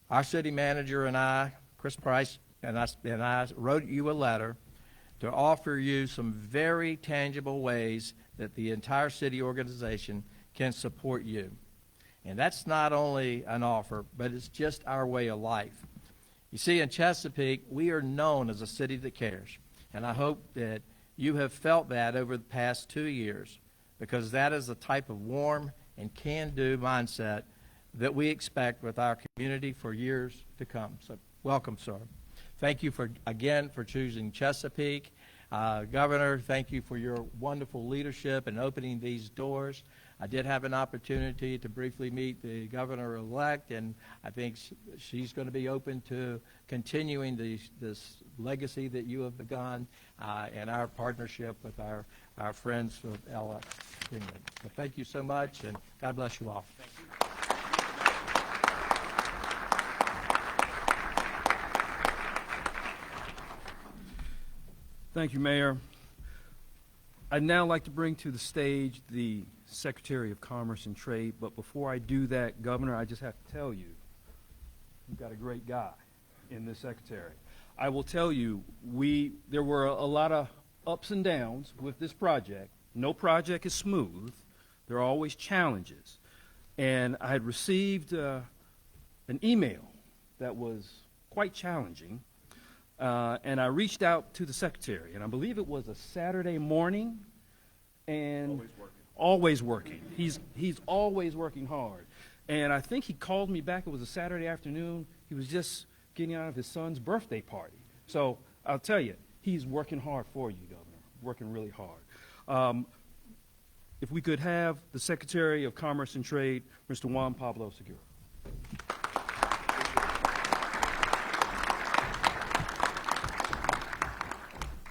Our city manager and I, Chris Price, and I wrote you a letter to offer you some very tangible ways that the entire city organization can support you. And that's not only an offer, but it's just our way of life. You see, in Chesapeake, we are known as a city that cares. And I hope that you have felt that over the past 2 years, because that is the type of warm and can-do mindset that we expect with our community for years to come. So welcome, sir. Thank you again for choosing Chesapeake. Governor, thank you for your wonderful leadership and opening these doors. I did have an opportunity to briefly meet the governor-elect, and I think she's going to be open to continuing this legacy that you have begun and our partnership with our friends of LS. So thank you so much, and God bless you all. Thank you. Thank you, Mayor. I'd now like to bring to the stage the Secretary of Commerce and Trade, but before I do that, Governor, I just have to tell you, you've got a great guy in this secretary. I will tell you, there were a lot of ups and downs with this project. No project is smooth. There are always challenges. And I had received an email that was quite challenging. And I reached out to the secretary, and I believe it was a Saturday morning, and always working. He's always working hard. And I think he called me back. It was a Saturday afternoon. He was just getting out of his son's birthday party. So I'll tell you, he's working hard for you, Governor, working really hard. If we could have the Secretary of Commerce and Trade, Mr. Juan Pablo Segura.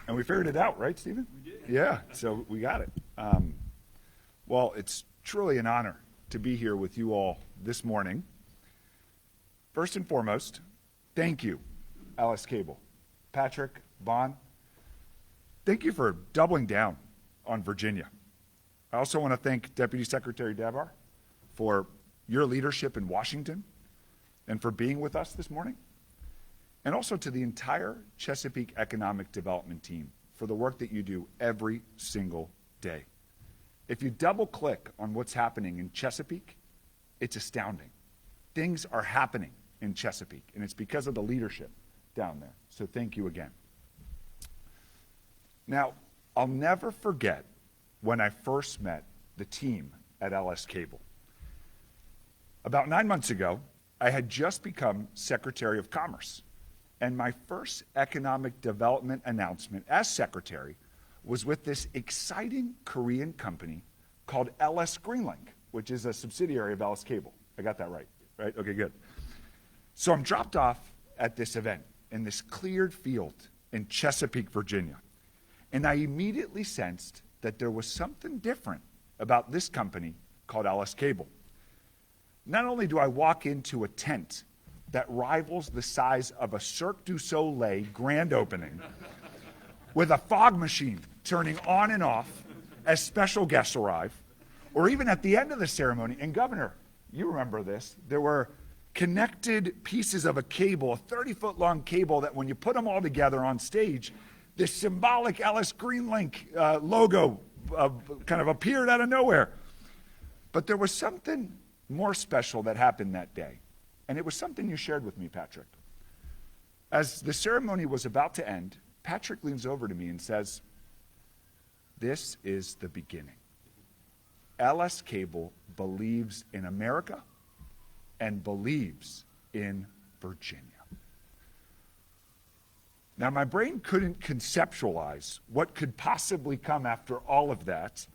And we figured it out, right, Stephen? We did. Yeah, so we got it. Well, it's truly an honor to be here with you all this morning. First and foremost, thank you, LS Cable. Patrick, Vaughn, thank you for doubling down on Virginia. I also want to thank Deputy Secretary Devar for your leadership in Washington and for being with us this morning. And also to the entire Chesapeake Economic Development team for the work that you do every single day. If you double-click on what's happening in Chesapeake, it's astounding. Things are happening in Chesapeake, and it's because of the leadership down there. So thank you again. Now, I'll never forget when I first met the team at LS Cable. About 9 months ago, I had just become Secretary of Commerce. And my first economic development announcement as secretary was with this exciting Korean company called LS Greenlink, which is a subsidiary of LS Cable. I got that right? Okay, good. So I'm dropped off at this event in this cleared field in Chesapeake, Virginia. And I immediately sensed that there was something different about this company called LS Cable. Not only do I walk into a tent that rivals the size of a Cirque du Soleil grand opening with a fog machine turning on and off as special guests arrive, or even at the end of the ceremony. And Governor, you remember this, there were connected pieces of a cable, a 30-foot long cable that when you put them all together on stage, this symbolic LS Greenlink logo kind of appeared out of nowhere. But there was something more special that happened that day. And it was something you shared with me, Patrick. As the ceremony was about to end, Patrick leans over to me and says, "This is the beginning. LS Cable believes in America and believes in Virginia." Now, my brain couldn't conceptualize what could possibly come after all of that,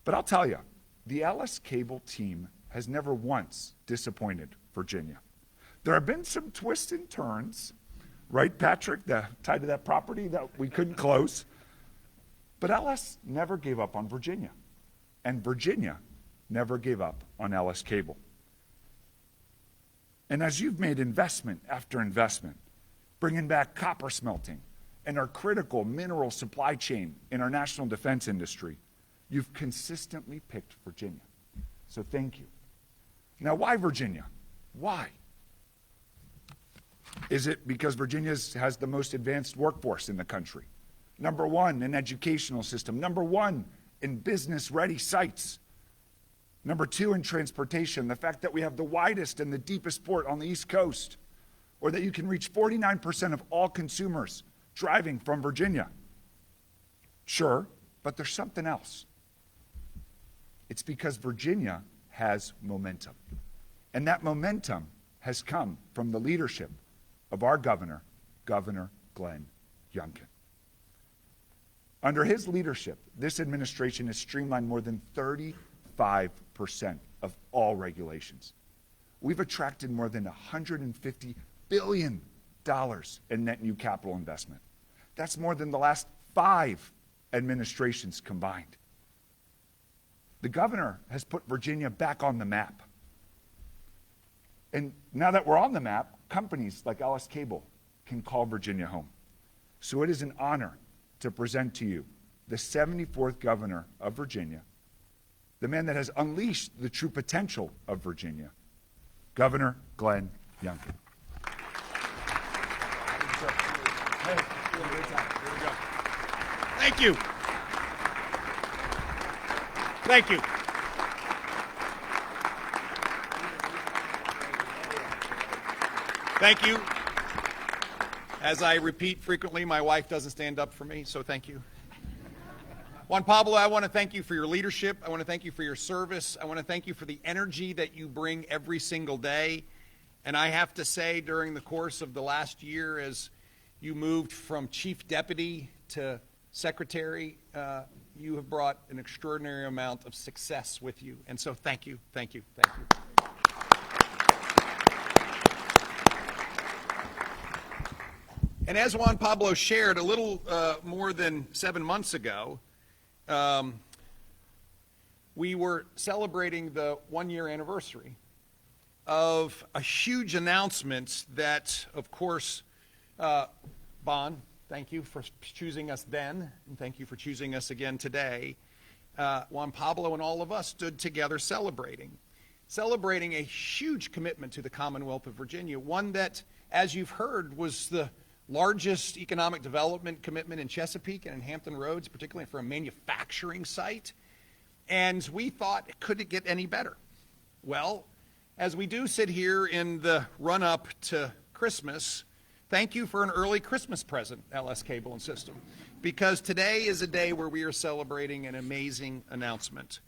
but I'll tell you, the LS Cable team has never once disappointed Virginia. There have been some twists and turns, right, Patrick, tied to that property that we couldn't close. But LS never gave up on Virginia, and Virginia never gave up on LS Cable. And as you've made investment after investment, bringing back copper smelting and our critical mineral supply chain in our national defense industry, you've consistently picked Virginia. So thank you. Now, why Virginia? Why? Is it because Virginia has the most advanced workforce in the country? Number one in educational system. Number one in business-ready sites. Number two in transportation, the fact that we have the widest and the deepest port on the East Coast, or that you can reach 49% of all consumers driving from Virginia. Sure, but there's something else. It's because Virginia has momentum. And that momentum has come from the leadership of our governor, Governor Glenn Youngkin. Under his leadership, this administration has streamlined more than 35% of all regulations. We've attracted more than $150 billion in net new capital investment. That's more than the last 5 administrations combined. The governor has put Virginia back on the map. And now that we're on the map, companies like LS Cable can call Virginia home. So it is an honor to present to you the 74th governor of Virginia, the man that has unleashed the true potential of Virginia, Governor Glenn Youngkin. Thank you. Thank you. Thank you. As I repeat frequently, my wife doesn't stand up for me, so thank you. Juan Pablo, I want to thank you for your leadership. I want to thank you for your service. I want to thank you for the energy that you bring every single day. And I have to say, during the course of the last year, as you moved from chief deputy to secretary, you have brought an extraordinary amount of success with you. And so thank you, thank you, thank you. And as Juan Pablo shared a little more than 7 months ago, we were celebrating the 1-year anniversary of a huge announcement that, of course, Bon, thank you for choosing us then, and thank you for choosing us again today. Juan Pablo and all of us stood together celebrating a huge commitment to the Commonwealth of Virginia, one that, as you've heard, was the largest economic development commitment in Chesapeake and in Hampton Roads, particularly for a manufacturing site. And we thought, could it get any better? Well, as we do sit here in the run-up to Christmas, thank you for an early Christmas present, LS Cable and System, because today is a day where we are celebrating an amazing announcement.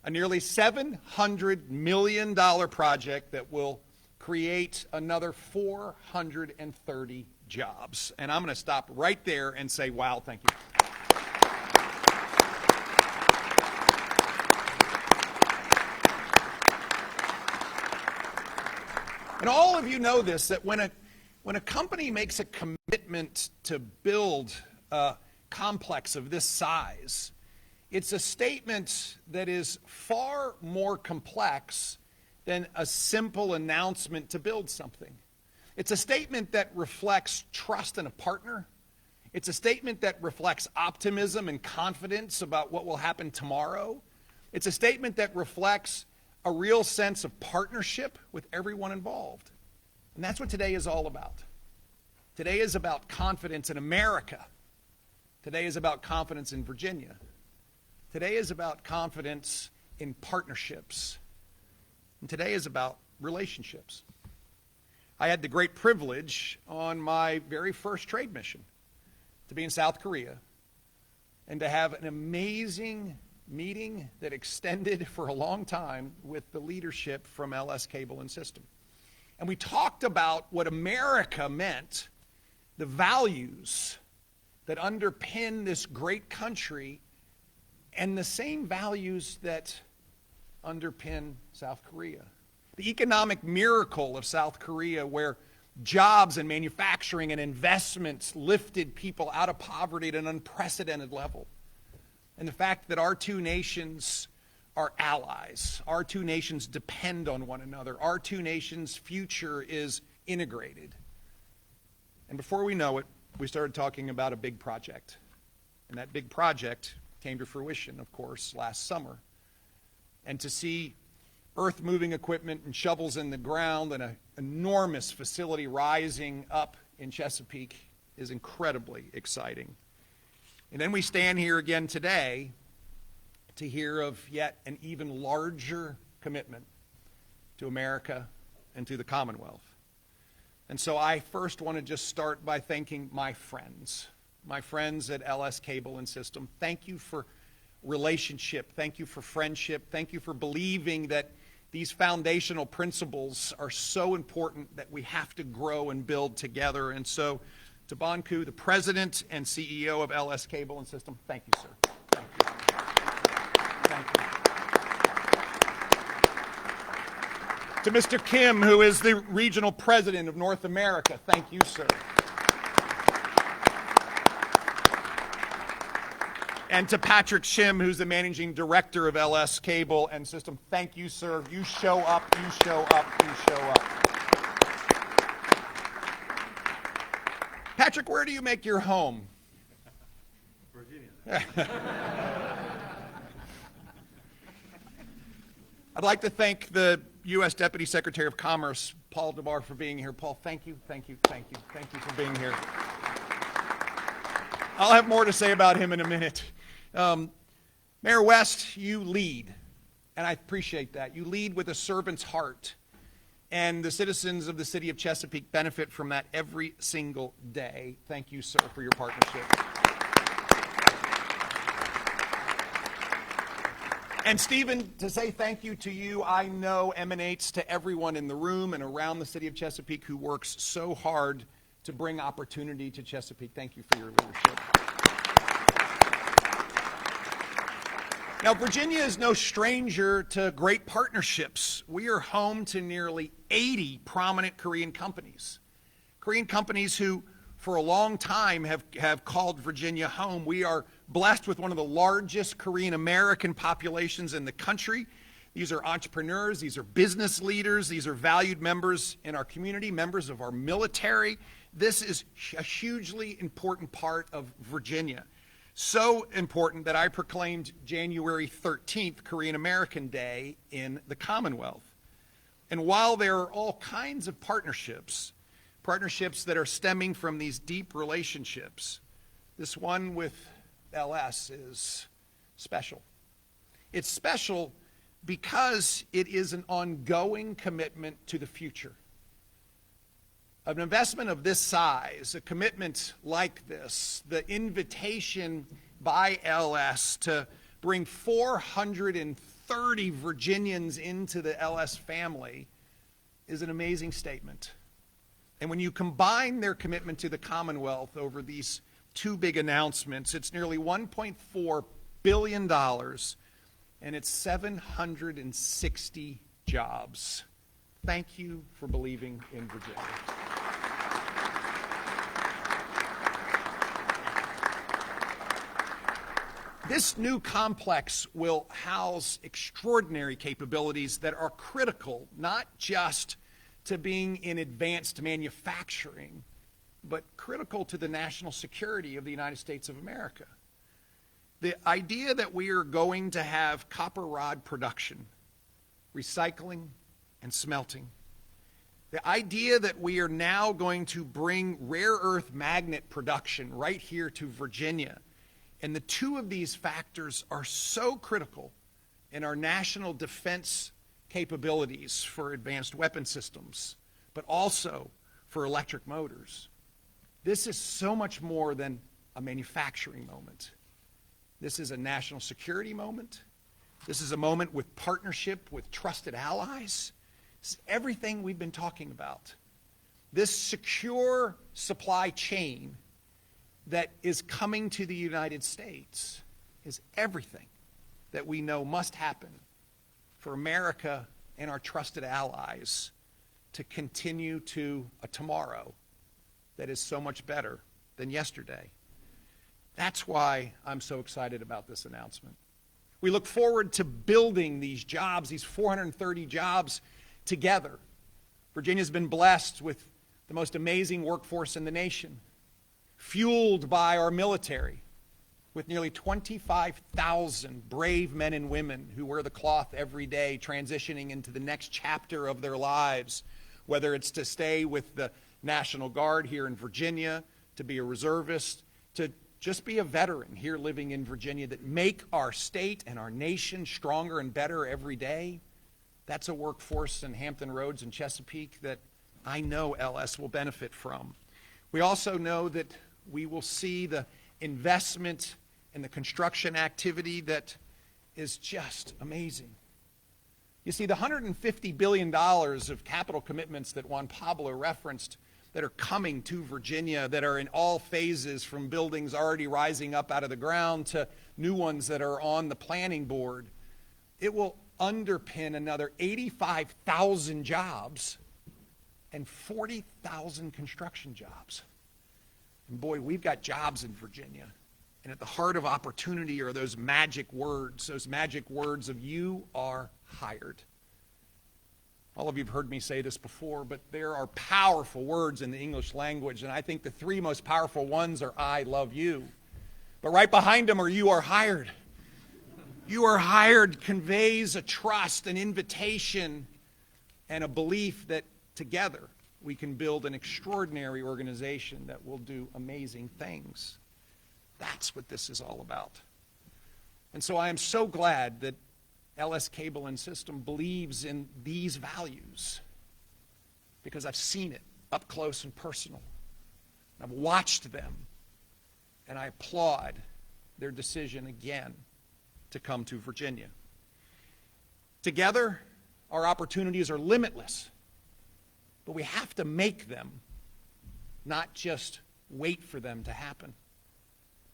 A nearly $700 million project that will create another 430 jobs. And I'm going to stop right there and say, wow, thank you. And all of you know this, that when a company makes a commitment to build a complex of this size, it's a statement that is far more complex than a simple announcement to build something. It's a statement that reflects trust in a partner. It's a statement that reflects optimism and confidence about what will happen tomorrow. It's a statement that reflects a real sense of partnership with everyone involved. And that's what today is all about. Today is about confidence in America. Today is about confidence in Virginia. Today is about confidence in partnerships. And today is about relationships. I had the great privilege on my very first trade mission to be in South Korea and to have an amazing meeting that extended for a long time with the leadership from LS Cable and System. And we talked about what America meant, the values that underpin this great country, and the same values that underpin South Korea. The economic miracle of South Korea, where jobs and manufacturing and investments lifted people out of poverty at an unprecedented level. And the fact that our two nations are allies. Our two nations depend on one another. Our two nations' future is integrated. And before we know it, we started talking about a big project. And that big project came to fruition, of course, last summer. And to see earth-moving equipment and shovels in the ground and a enormous facility rising up in Chesapeake is incredibly exciting. And then we stand here again today to hear of yet an even larger commitment to America and to the Commonwealth. And so I first want to just start by thanking my friends at LS Cable and System. Thank you for relationship. Thank you for friendship. Thank you for believing that these foundational principles are so important that we have to grow and build together. And so to Banku, the president and CEO of LS Cable and System, thank you, sir. Thank you. Thank you. To Mr. Kim, who is the regional president of North America, thank you, sir. And to Patrick Shim, who's the managing director of LS Cable and System, thank you, sir. You show up, you show up, you show up. Patrick, where do you make your home? Virginia. I'd like to thank the U.S. Deputy Secretary of Commerce, Paul DeBar, for being here. Paul, thank you, thank you, thank you, thank you for being here. I'll have more to say about him in a minute. Mayor West, you lead, and I appreciate that. You lead with a servant's heart, and the citizens of the city of Chesapeake benefit from that every single day. Thank you, sir, for your partnership. And Stephen, to say thank you to you, I know emanates to everyone in the room and around the city of Chesapeake who works so hard to bring opportunity to Chesapeake. Thank you for your leadership. Now, Virginia is no stranger to great partnerships. We are home to nearly 80 prominent Korean companies. Korean companies who, for a long time, have called Virginia home. We are blessed with one of the largest Korean American populations in the country. These are entrepreneurs, these are business leaders, these are valued members in our community, members of our military. This is a hugely important part of Virginia. So important that I proclaimed January 13th Korean American Day in the Commonwealth. And while there are all kinds of partnerships that are stemming from these deep relationships, this one with LS is special. It's special because it is an ongoing commitment to the future. An investment of this size, a commitment like this, the invitation by LS to bring 430 Virginians into the LS family is an amazing statement. And when you combine their commitment to the Commonwealth over these two big announcements, it's nearly $1.4 billion, and it's 760 jobs. Thank you for believing in Virginia. This new complex will house extraordinary capabilities that are critical, not just to being in advanced manufacturing, but critical to the national security of the United States of America. The idea that we are going to have copper rod production, recycling, and smelting. The idea that we are now going to bring rare earth magnet production right here to Virginia. And the two of these factors are so critical in our national defense capabilities for advanced weapon systems, but also for electric motors. This is so much more than a manufacturing moment. This is a national security moment. This is a moment with partnership with trusted allies. This is everything we've been talking about. This secure supply chain that is coming to the United States is everything that we know must happen for America and our trusted allies to continue to a tomorrow that is so much better than yesterday. That's why I'm so excited about this announcement. We look forward to building these jobs, these 430 jobs, together. Virginia's been blessed with the most amazing workforce in the nation, fueled by our military, with nearly 25,000 brave men and women who wear the cloth every day, transitioning into the next chapter of their lives, whether it's to stay with the National Guard here in Virginia, to be a reservist, to just be a veteran here living in Virginia, that make our state and our nation stronger and better every day. That's a workforce in Hampton Roads and Chesapeake that I know LS will benefit from. We also know that we will see the investment and the construction activity that is just amazing. You see, the $150 billion of capital commitments that Juan Pablo referenced that are coming to Virginia, that are in all phases, from buildings already rising up out of the ground to new ones that are on the planning board, it will underpin another 85,000 jobs and 40,000 construction jobs. And boy, we've got jobs in Virginia. And at the heart of opportunity are those magic words of "you are hired." All of you have heard me say this before, but there are powerful words in the English language, and I think the three most powerful ones are "I love you." But right behind them are "you are hired." "You are hired" conveys a trust, an invitation, and a belief that together we can build an extraordinary organization that will do amazing things. That's what this is all about. And so I am so glad that LS Cable and System believes in these values, because I've seen it up close and personal. I've watched them, and I applaud their decision again to come to Virginia. Together, our opportunities are limitless, but we have to make them, not just wait for them to happen.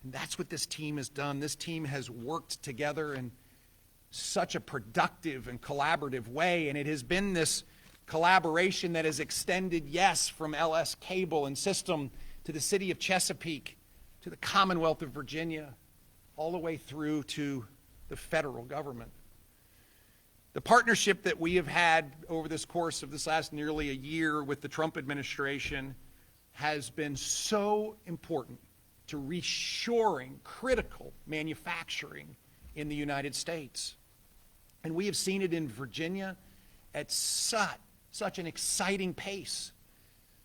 And that's what this team has done. This team has worked together in such a productive and collaborative way, and it has been this collaboration that has extended, yes, from LS Cable and System to the city of Chesapeake, to the Commonwealth of Virginia, all the way through to the federal government. The partnership that we have had over this course of this last nearly a year with the Trump administration has been so important to reshoring critical manufacturing in the United States. And we have seen it in Virginia at such an exciting pace.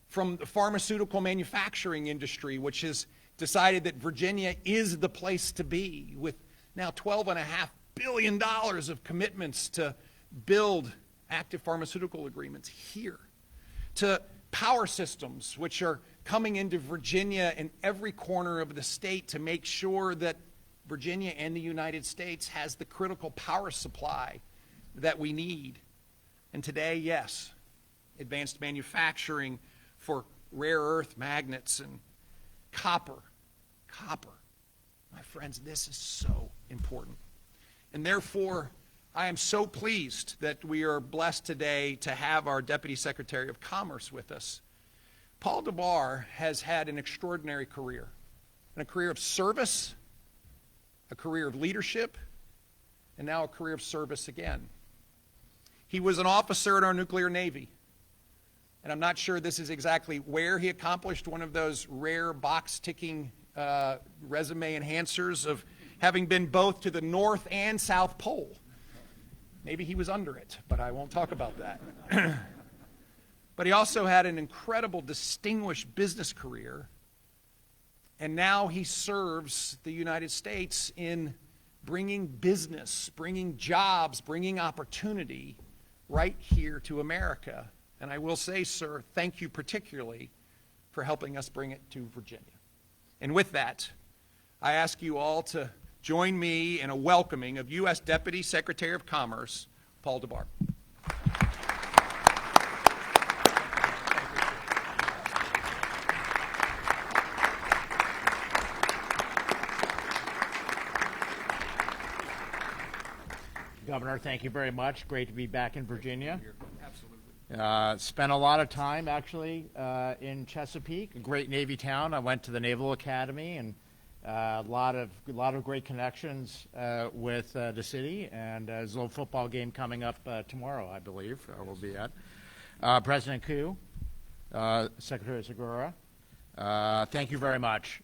From the pharmaceutical manufacturing industry, which has decided that Virginia is the place to be, with now $12.5 billion of commitments to build active pharmaceutical agreements here, to power systems, which are coming into Virginia in every corner of the state to make sure that Virginia and the United States has the critical power supply that we need. And today, yes, advanced manufacturing for rare earth magnets and copper. My friends, this is so important. And therefore, I am so pleased that we are blessed today to have our Deputy Secretary of Commerce with us. Paul DeBar has had an extraordinary career, and a career of service, a career of leadership, and now a career of service again. He was an officer in our nuclear navy, and I'm not sure this is exactly where he accomplished one of those rare box-ticking resume enhancers of having been both to the North and South Pole. Maybe he was under it, but I won't talk about that. But he also had an incredible, distinguished business career, and now he serves the United States in bringing business, bringing jobs, bringing opportunity right here to America. And I will say, sir, thank you particularly for helping us bring it to Virginia. And with that, I ask you all to join me in a welcoming of U.S. Deputy Secretary of Commerce, Paul DeBar. Governor, thank you very much. Great to be back in Virginia. Absolutely. Spent a lot of time, actually, in Chesapeake, a great Navy town. I went to the Naval Academy, and a lot of great connections with the city. And there's a little football game coming up tomorrow, I believe, we'll be at. President Koo, Secretary Segura, thank you very much.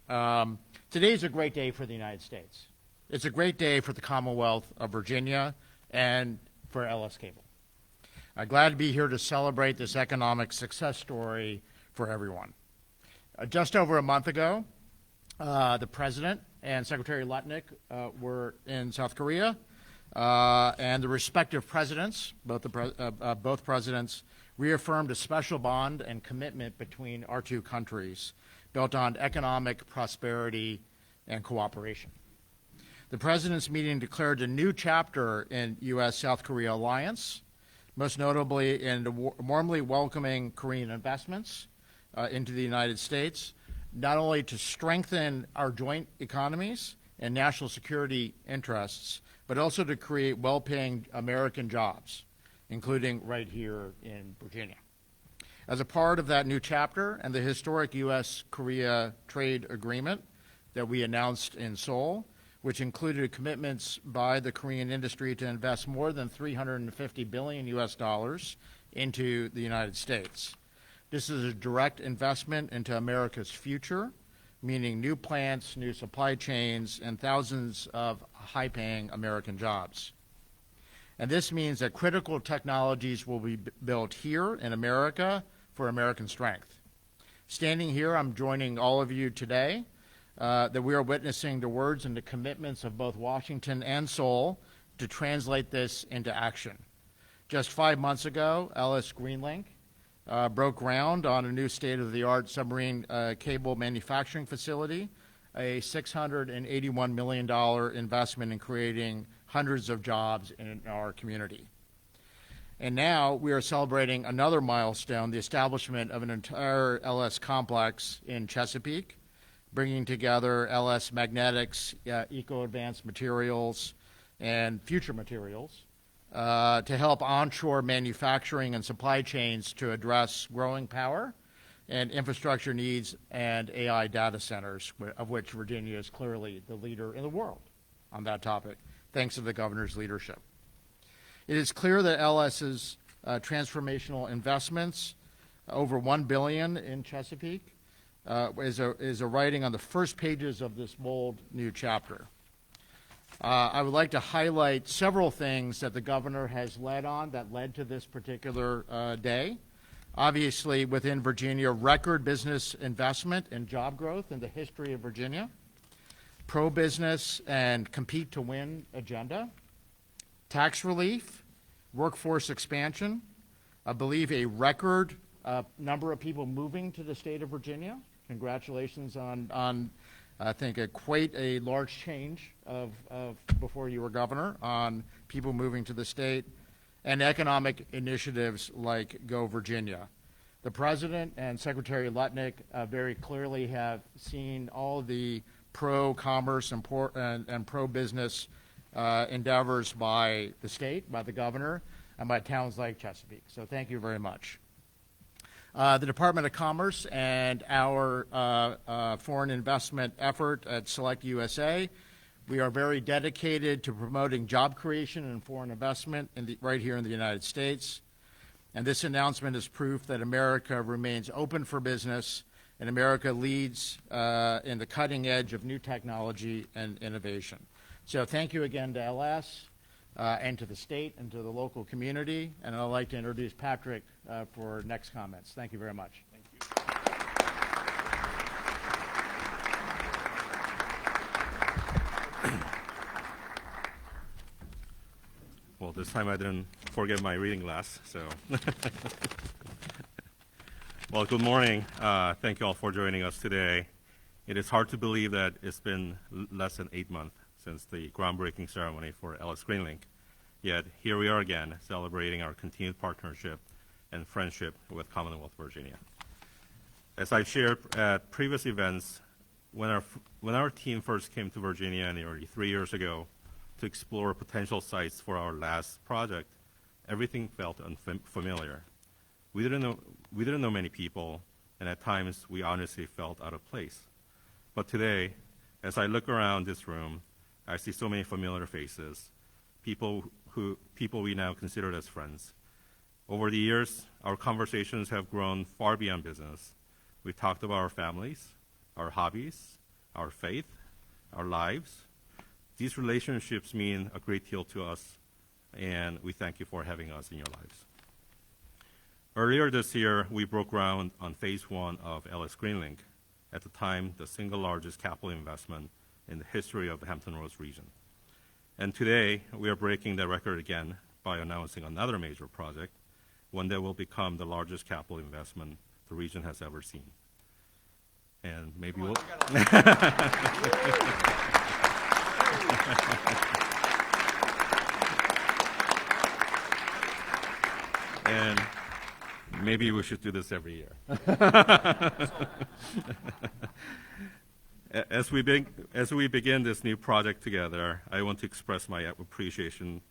Today's a great day for the United States. It's a great day for the Commonwealth of Virginia and for LS Cable. Glad to be here to celebrate this economic success story for everyone. Just over a month ago, the President and Secretary Lutnick were in South Korea, and the respective presidents, both presidents, reaffirmed a special bond and commitment between our two countries built on economic prosperity and cooperation. The President's meeting declared a new chapter in U.S.-South Korea alliance, most notably in warmly welcoming Korean investments into the United States, not only to strengthen our joint economies and national security interests, but also to create well-paying American jobs, including right here in Virginia. As a part of that new chapter and the historic U.S.-Korea trade agreement that we announced in Seoul, which included commitments by the Korean industry to invest more than $350 billion US dollars into the United States. This is a direct investment into America's future, meaning new plants, new supply chains, and thousands of high-paying American jobs. And this means that critical technologies will be built here in America for American strength. Standing here, I'm joining all of you today that we are witnessing the words and the commitments of both Washington and Seoul to translate this into action. Just 5 months ago, LS Greenlink broke ground on a new state-of-the-art submarine cable manufacturing facility, a $681 million investment in creating hundreds of jobs in our community. And now we are celebrating another milestone, the establishment of an entire LS complex in Chesapeake, bringing together LS Magnetics, eco-advanced materials, and future materials to help onshore manufacturing and supply chains to address growing power and infrastructure needs and AI data centers, of which Virginia is clearly the leader in the world on that topic, thanks to the governor's leadership. It is clear that LS's transformational investments, over $1 billion in Chesapeake, is a writing on the first pages of this bold new chapter. I would like to highlight several things that the governor has led on that led to this particular day. Obviously, within Virginia, record business investment and job growth in the history of Virginia, pro-business and compete to win agenda, tax relief, workforce expansion, I believe a record number of people moving to the state of Virginia. Congratulations on I think, quite a large change of before you were governor on people moving to the state, and economic initiatives like Go Virginia. The President and Secretary Lutnick very clearly have seen all the pro-commerce and pro-business endeavors by the state, by the governor, and by towns like Chesapeake. So thank you very much. The Department of Commerce and our foreign investment effort at Select USA, we are very dedicated to promoting job creation and foreign investment right here in the United States. And this announcement is proof that America remains open for business and America leads in the cutting edge of new technology and innovation. So thank you again to LS. And to the state and to the local community. And I'd like to introduce Patrick for next comments. Thank you very much. Thank you. Well, this time I didn't forget my reading glass, so. Well, good morning. Thank you all for joining us today. It is hard to believe that it's been less than 8 months since the groundbreaking ceremony for LS Greenlink. Yet here we are again, celebrating our continued partnership and friendship with Commonwealth Virginia. As I've shared at previous events, when our team first came to Virginia nearly 3 years ago to explore potential sites for our last project, everything felt unfamiliar. We didn't know many people, and at times we honestly felt out of place. But today, as I look around this room, I see so many familiar faces, people we now consider as friends. Over the years, our conversations have grown far beyond business. We talked about our families, our hobbies, our faith, our lives. These relationships mean a great deal to us, and we thank you for having us in your lives. Earlier this year, we broke ground on phase 1 of LS Greenlink, at the time the single largest capital investment in the history of the Hampton Roads region. And today, we are breaking the record again by announcing another major project, one that will become the largest capital investment the region has ever seen. And maybe we'll... And maybe we should do this every year. As we begin this new project together, I want to express my appreciation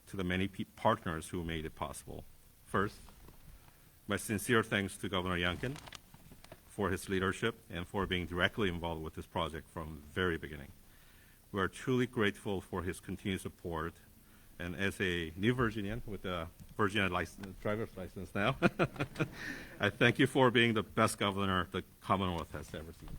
to the many partners who made it possible. First, my sincere thanks to Governor Youngkin for his leadership and for being directly involved with this project from the very beginning. We are truly grateful for his continued support. And as a new Virginian with a Virginia driver's license now, I thank you for being the best governor the Commonwealth has ever seen.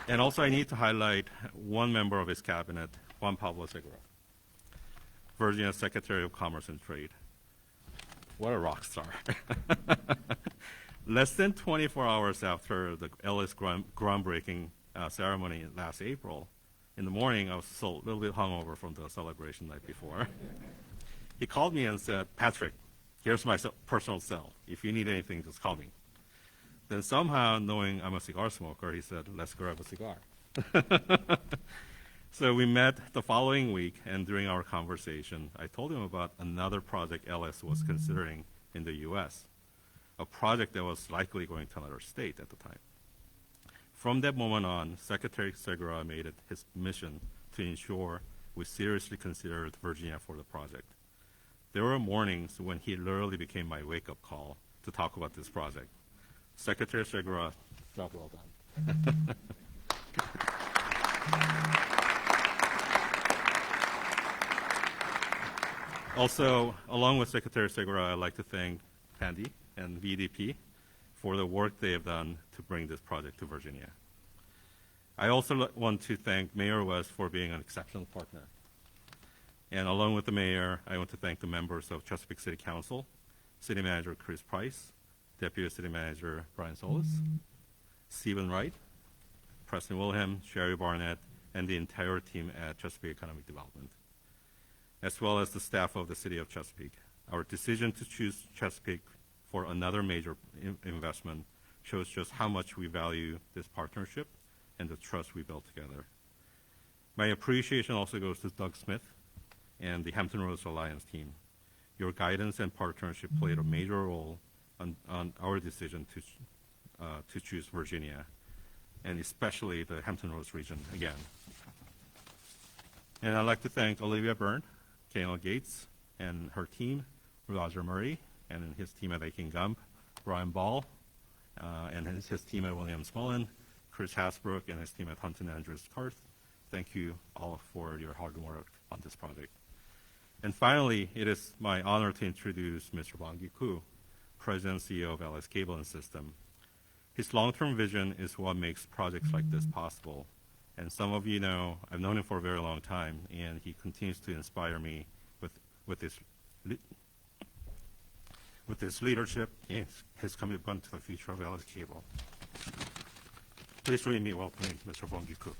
And also I need to highlight one member of his cabinet, Juan Pablo Segura, Virginia's Secretary of Commerce and Trade. What a rock star. Less than 24 hours after the LS groundbreaking ceremony last April, in the morning, I was still a little bit hungover from the celebration night before. He called me and said, "Patrick, here's my personal cell. If you need anything, just call me." Then somehow, knowing I'm a cigar smoker, he said, "Let's grab a cigar." So we met the following week, and during our conversation, I told him about another project LS was considering in the U.S., a project that was likely going to another state at the time. From that moment on, Secretary Segura made it his mission to ensure we seriously considered Virginia for the project. There were mornings when he literally became my wake-up call to talk about this project. Secretary Segura, job well done. Also, along with Secretary Segura, I'd like to thank Pandy and VDP for the work they have done to bring this project to Virginia. I also want to thank Mayor West for being an exceptional partner. And along with the mayor, I want to thank the members of Chesapeake City Council, City Manager Chris Price, Deputy City Manager Brian Solis, Stephen Wright, Preston Wilhelm, Sherry Barnett, and the entire team at Chesapeake Economic Development, as well as the staff of the City of Chesapeake. Our decision to choose Chesapeake for another major investment shows just how much we value this partnership and the trust we built together. My appreciation also goes to Doug Smith and the Hampton Roads Alliance team. Your guidance and partnership played a major role on our decision to choose Virginia, and especially the Hampton Roads region again. And I'd like to thank Olivia Byrne, Kayla Gates, and her team, Roger Murray, and his team at Aiken Gump, Brian Ball, and his team at Williams Mullen, Chris Hasbrook, and his team at Hunton Andrews Karth. Thank you all for your hard work on this project. And finally, it is my honor to introduce Mr. Bong-Gi Koo, President and CEO of LS Cable and System. His long-term vision is what makes projects like this possible. And some of you know, I've known him for a very long time, and he continues to inspire me with his leadership and his commitment to the future of LS Cable. Please join me in welcoming Mr. Bong-Gi Koo.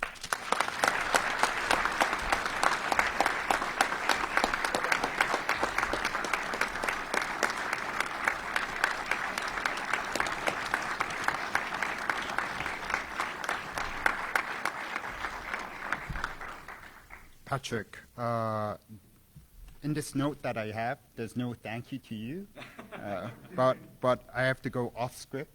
Patrick, in this note that I have, there's no thank you to you, but I have to go off script,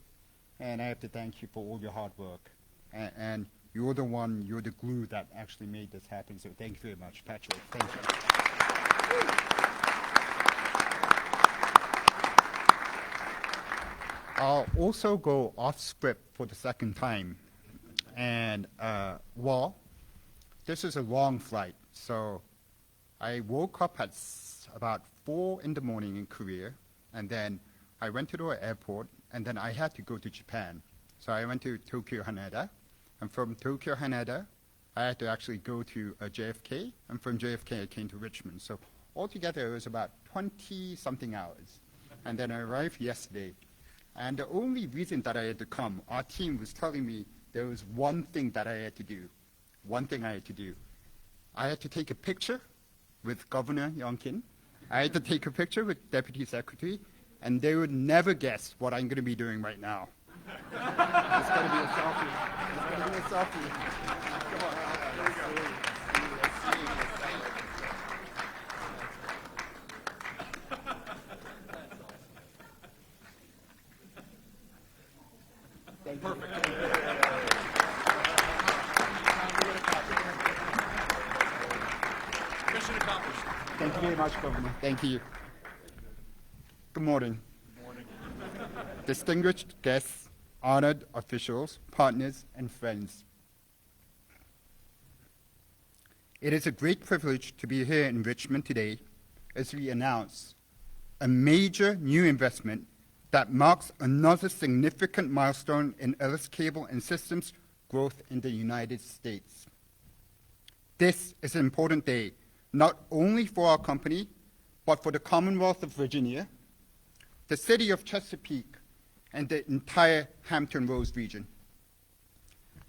and I have to thank you for all your hard work. And you're the glue that actually made this happen, so thank you very much, Patrick. Thank you. I'll also go off script for the second time, and this is a long flight, so I woke up at about 4 in the morning in Korea, and then I went to the airport, and then I had to go to Japan. So I went to Tokyo Haneda, and from Tokyo Haneda, I had to actually go to JFK, and from JFK I came to Richmond. So altogether it was about 20-something hours. And then I arrived yesterday. And the only reason that I had to come, our team was telling me there was one thing that I had to do. One thing I had to do. I had to take a picture with Governor Youngkin. I had to take a picture with Deputy Secretary, and they would never guess what I'm going to be doing right now. It's going to be a selfie. It's going to be a selfie. Come on. Let's see. Thank you. Mission accomplished. Thank you very much, Governor. Thank you. Good morning. Good morning. Distinguished guests, honored officials, partners, and friends. It is a great privilege to be here in Richmond today as we announce a major new investment that marks another significant milestone in Ellis Cable and Systems growth in the United States. This is an important day, not only for our company, but for the Commonwealth of Virginia, the city of Chesapeake, and the entire Hampton Roads region.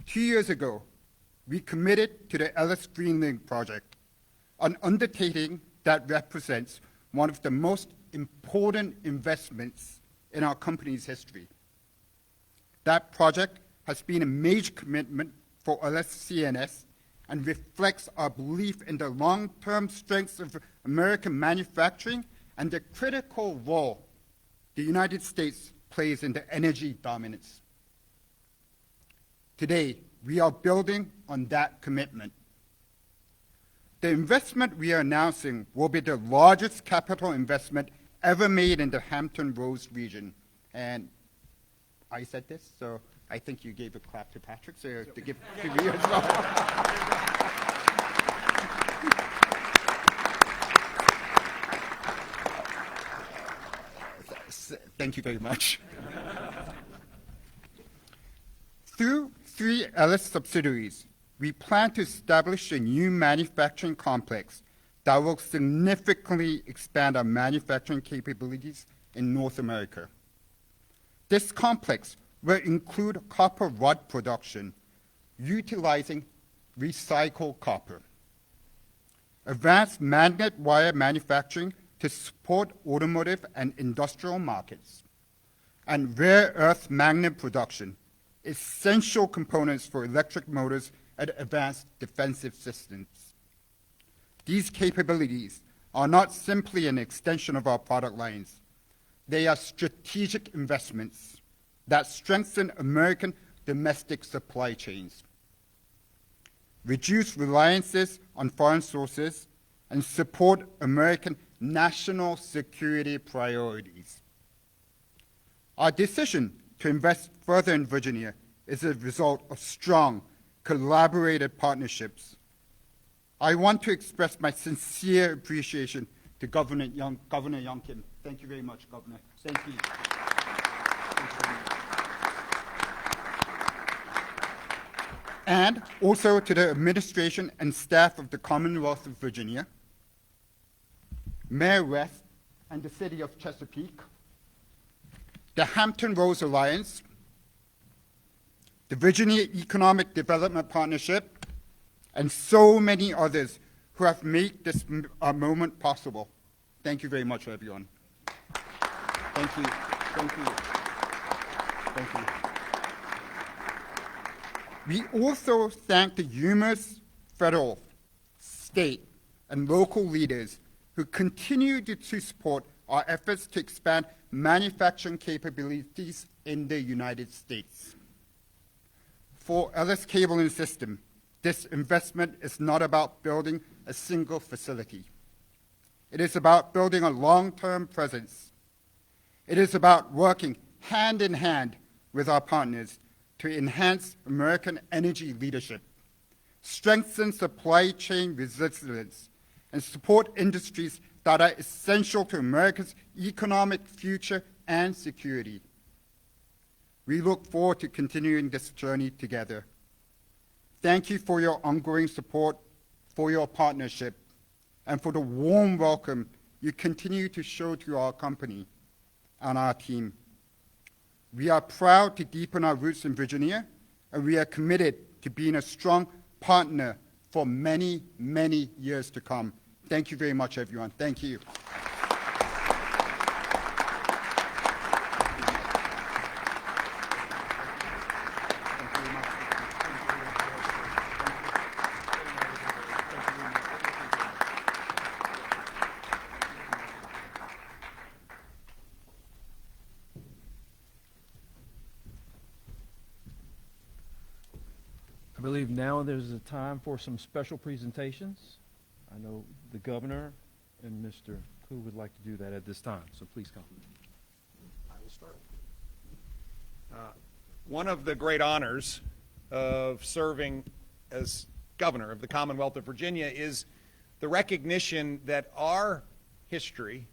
2 years ago, we committed to the Ellis Greenlink project, an undertaking that represents one of the most important investments in our company's history. That project has been a major commitment for Ellis CNS and reflects our belief in the long-term strengths of American manufacturing and the critical role the United States plays in the energy dominance. Today, we are building on that commitment. The investment we are announcing will be the largest capital investment ever made in the Hampton Roads region. And I said this, so I think you gave a clap to Patrick, so to give to me as well. Thank you very much. Through 3 Ellis subsidiaries, we plan to establish a new manufacturing complex that will significantly expand our manufacturing capabilities in North America. This complex will include copper rod production utilizing recycled copper, advanced magnet wire manufacturing to support automotive and industrial markets, and rare earth magnet production, essential components for electric motors and advanced defensive systems. These capabilities are not simply an extension of our product lines. They are strategic investments that strengthen American domestic supply chains, reduce reliances on foreign sources, and support American national security priorities. Our decision to invest further in Virginia is a result of strong, collaborated partnerships. I want to express my sincere appreciation to Governor Youngkin. Thank you very much, Governor. Thank you. And also to the administration and staff of the Commonwealth of Virginia, Mayor West, and the City of Chesapeake, the Hampton Roads Alliance, the Virginia Economic Development Partnership, and so many others who have made this moment possible. Thank you very much, everyone. Thank you. Thank you. Thank you. We also thank the numerous federal, state, and local leaders who continue to support our efforts to expand manufacturing capabilities in the United States. For Ellis Cable and System, this investment is not about building a single facility. It is about building a long-term presence. It is about working hand in hand with our partners to enhance American energy leadership, strengthen supply chain resilience, and support industries that are essential to America's economic future and security. We look forward to continuing this journey together. Thank you for your ongoing support, for your partnership, and for the warm welcome you continue to show to our company and our team. We are proud to deepen our roots in Virginia, and we are committed to being a strong partner for many, many years to come. Thank you very much, everyone. Thank you. I believe now there's a time for some special presentations. I know the governor and Mr. Koo would like to do that at this time, so please come. I will start. One of the great honors of serving as governor of the Commonwealth of Virginia is the recognition that our history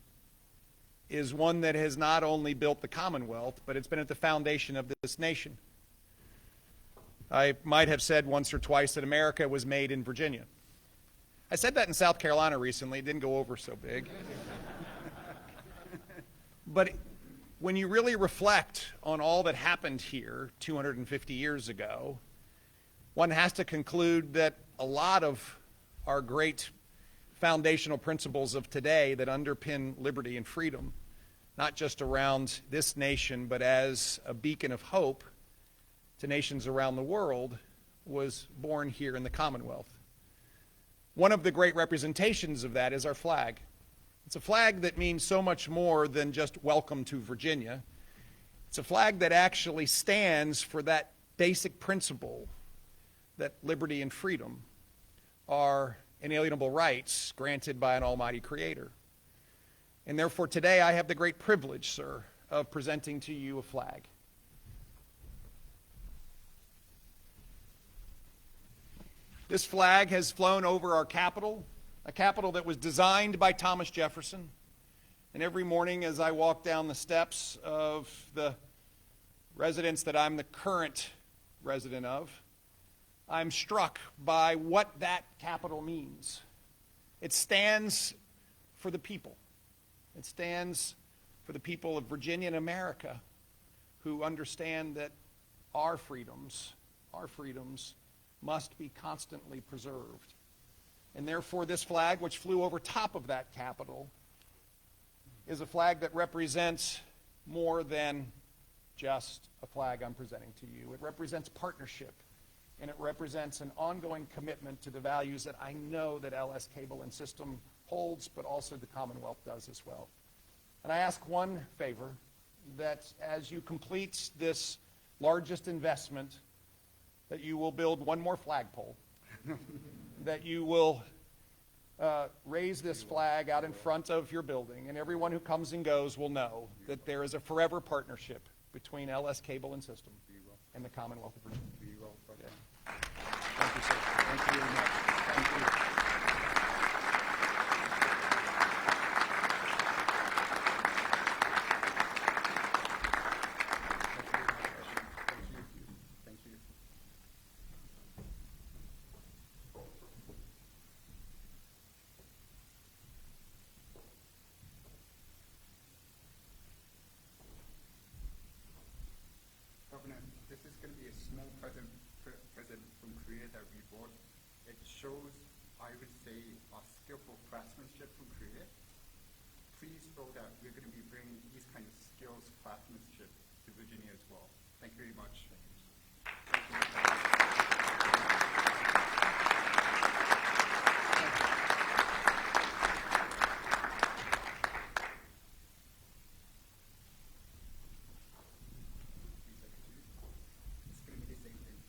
is one that has not only built the Commonwealth, but it's been at the foundation of this nation. I might have said once or twice that America was made in Virginia. I said that in South Carolina recently. It didn't go over so big. But when you really reflect on all that happened here 250 years ago, one has to conclude that a lot of our great foundational principles of today that underpin liberty and freedom, not just around this nation, but as a beacon of hope to nations around the world, was born here in the Commonwealth. One of the great representations of that is our flag. It's a flag that means so much more than just welcome to Virginia. It's a flag that actually stands for that basic principle that liberty and freedom are inalienable rights granted by an almighty creator. And therefore today I have the great privilege, sir, of presenting to you a flag. This flag has flown over our Capitol, a Capitol that was designed by Thomas Jefferson. And every morning as I walk down the steps of the residence that I'm the current resident of, I'm struck by what that Capitol means. It stands for the people. It stands for the people of Virginia and America who understand that our freedoms must be constantly preserved. And therefore this flag, which flew over top of that Capitol, is a flag that represents more than just a flag I'm presenting to you. It represents partnership, and it represents an ongoing commitment to the values that I know that LS Cable and System holds, but also the Commonwealth does as well. And I ask one favor, that as you complete this largest investment, that you will build one more flagpole, that you will raise this flag out in front of your building, and everyone who comes and goes will know that there is a forever partnership between LS Cable and System and the Commonwealth of Virginia. Yeah. Thank you, sir. Thank you very much. Thank you. Governor, this is going to be a small present from Korea that we bought. It shows, I would say, our skillful craftsmanship from Korea. Please know that we're going to be bringing these kind of skills, craftsmanship to Virginia as well. Thank you very much. It's going to be the same thing.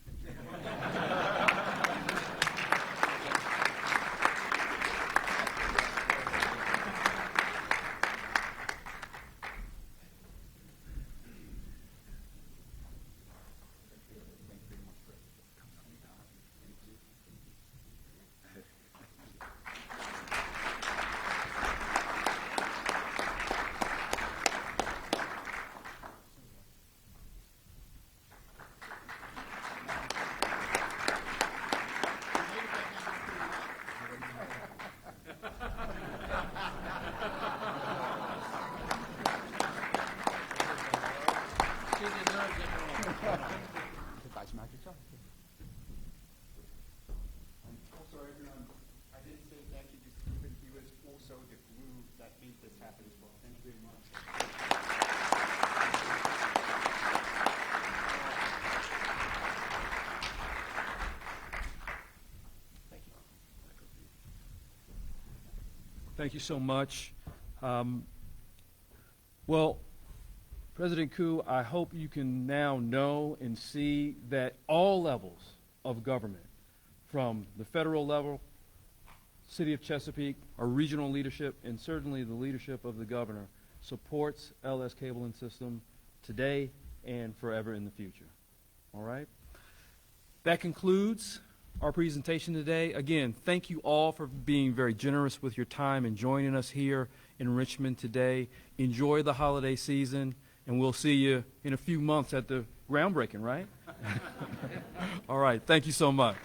Thank you so much. Well, President Koo, I hope you can now know and see that all levels of government, from the federal level, City of Chesapeake, our regional leadership, and certainly the leadership of the governor, supports LS Cable and System today and forever in the future. All right? That concludes our presentation today. Again, thank you all for being very generous with your time and joining us here in Richmond today. Enjoy the holiday season, and we'll see you in a few months at the groundbreaking, right? All right. Thank you so much.